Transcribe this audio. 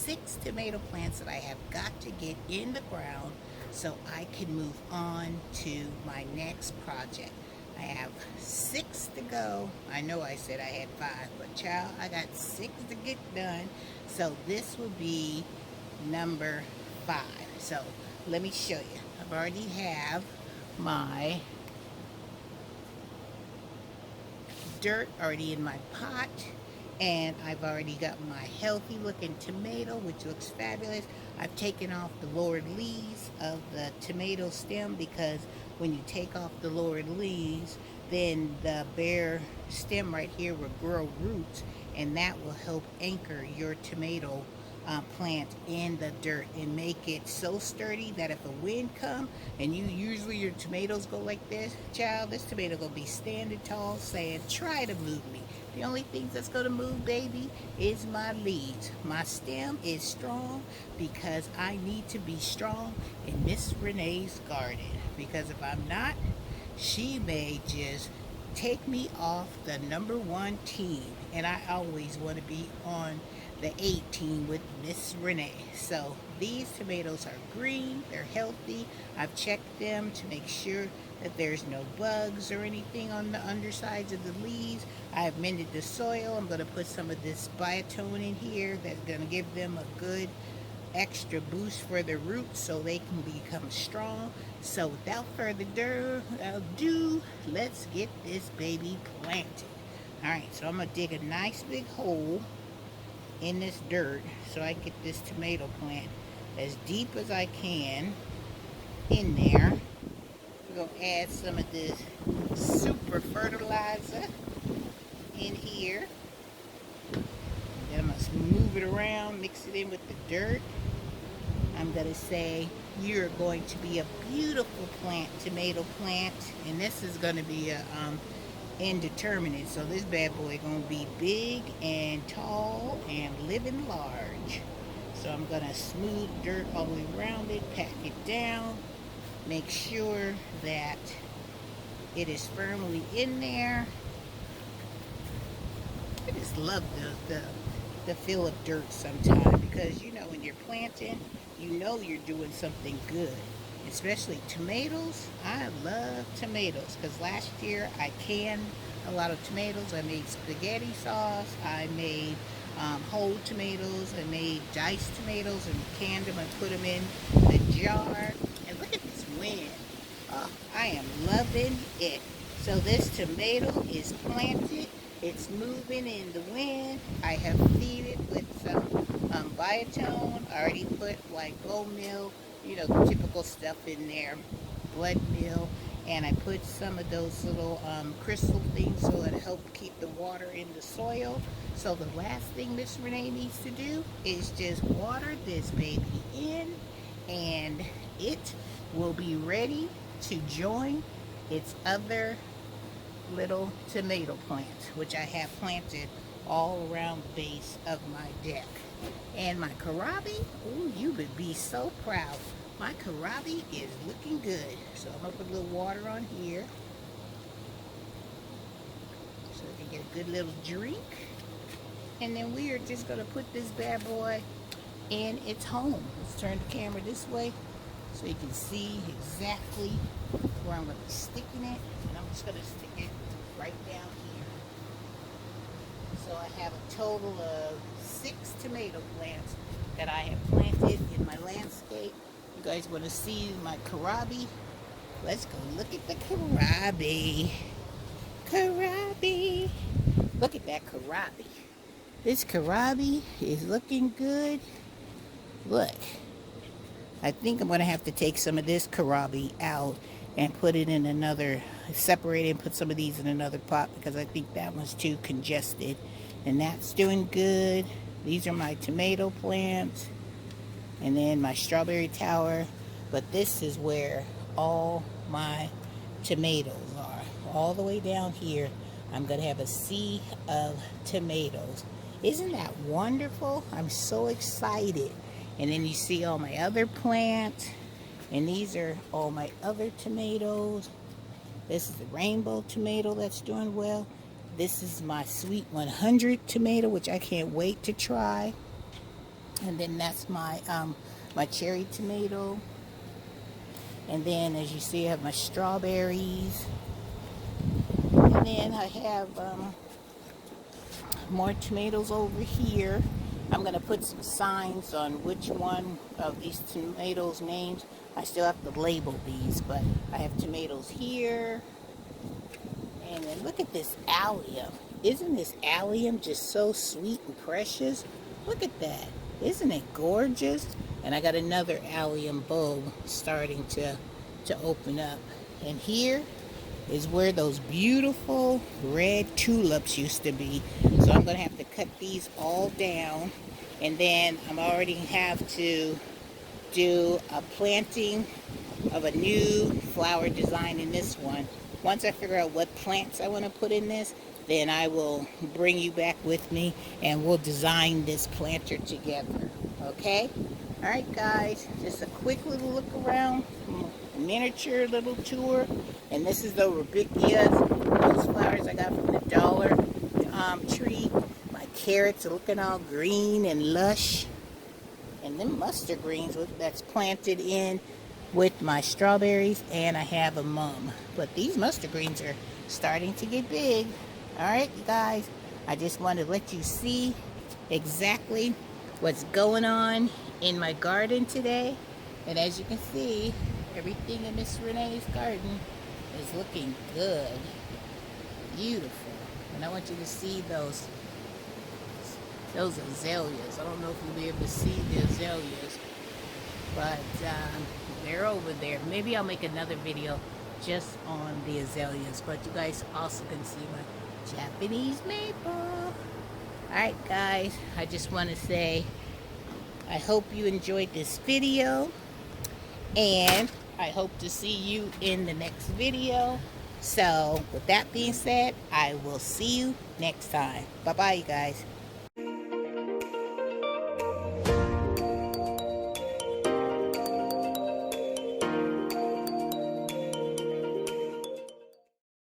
6 tomato plants that I have got to get in the ground so I can move on to my next project. I have 6 to go. I know I said I had 5, but child, I got 6 to get done. So this will be number 5. So let me show you. I've already have my dirt already in my pot, and I've already got my healthy looking tomato, which looks fabulous. I've taken off the lower leaves of the tomato stem, because when you take off the lower leaves, then the bare stem right here will grow roots, and that will help anchor your tomato plant in the dirt and make it so sturdy that if a wind come, and usually your tomatoes go like this, child, this tomato gonna be standing tall saying, try to move me. The only thing that's gonna move, baby, is my leaves. My stem is strong because I need to be strong in Miss Renee's garden, because if I'm not, she may just take me off the number 1 team, and I always want to be on the 18 with Miss Renee. So these tomatoes are green, they're healthy. I've checked them to make sure that there's no bugs or anything on the undersides of the leaves. I've mended the soil. I'm going to put some of this biotone in here that's going to give them a good extra boost for the roots so they can become strong. So without further ado, let's get this baby planted. Alright, so I'm going to dig a nice big hole in this dirt so I get this tomato plant as deep as I can in there. We're going to add some of this super fertilizer in here. Then I'm going to move it around, mix it in with the dirt. I'm going to say, you're going to be a beautiful plant, tomato plant, and this is going to be a indeterminate, so this bad boy gonna be big and tall and living large. So I'm gonna smooth dirt all the way around it, pat it down, make sure that it is firmly in there. I just love the feel of dirt sometimes, because you know when you're planting, you know you're doing something good. Especially tomatoes. I love tomatoes, because last year I canned a lot of tomatoes. I made spaghetti sauce. I made whole tomatoes. I made diced tomatoes and canned them and put them in the jar. And look at this wind. Oh, I am loving it. So this tomato is planted. It's moving in the wind. I have feed it with some biotone. I already put like bone meal, you know, the typical stuff in there, blood meal, and I put some of those little crystal things so it helps keep the water in the soil. So the last thing Miss Renee needs to do is just water this baby in, and it will be ready to join its other little tomato plants, which I have planted all around the base of my deck. And my kohlrabi, ooh, you would be so proud. My kohlrabi is looking good. So I'm gonna put a little water on here so I can get a good little drink. And then we are just gonna put this bad boy in its home. Let's turn the camera this way so you can see exactly where I'm gonna be sticking it. And I'm just gonna stick it right down here. So I have a total of 6 tomato plants that I have planted in my landscape. You guys want to see my kohlrabi? Let's go look at the kohlrabi. Kohlrabi. Look at that kohlrabi. This kohlrabi is looking good. Look. I think I'm going to have to take some of this kohlrabi out and put it in another, separate it and put some of these in another pot, because I think that one's too congested. And that's doing good. These are my tomato plants. And then my strawberry tower. But this is where all my tomatoes are. All the way down here, I'm going to have a sea of tomatoes. Isn't that wonderful? I'm so excited. And then you see all my other plants. And these are all my other tomatoes. This is the rainbow tomato that's doing well. This is my sweet 100 tomato, which I can't wait to try. And then that's my cherry tomato. And then as you see, I have my strawberries. And then I have more tomatoes over here. I'm going to put some signs on which one of these tomatoes names. I still have to label these, but I have tomatoes here. And then look at this allium. Isn't this allium just so sweet and precious? Look at that. Isn't it gorgeous? And I got another allium bulb starting to open up. And here is where those beautiful red tulips used to be. So I'm going to have to cut these all down. And then I'm already have to do a planting of a new flower design in this one. Once I figure out what plants I want to put in this, then I will bring you back with me and we'll design this planter together. Okay? Alright guys, just a quick little look around, miniature little tour. And this is the Rudbeckias, those flowers I got from the Dollar Tree. My carrots are looking all green and lush. And then mustard greens that's planted in with my strawberries, and I have a mum. But these mustard greens are starting to get big. Alright you guys, I just want to let you see exactly what's going on in my garden today. And as you can see, everything in Miss Renee's garden is looking good. Beautiful. And I want you to see those azaleas. I don't know if you'll be able to see the azaleas, but they're over there. Maybe I'll make another video just on the azaleas, but you guys also can see my Japanese maple. Alright guys, I just want to say I hope you enjoyed this video, and I hope to see you in the next video. So with that being said, I will see you next time. Bye bye you guys.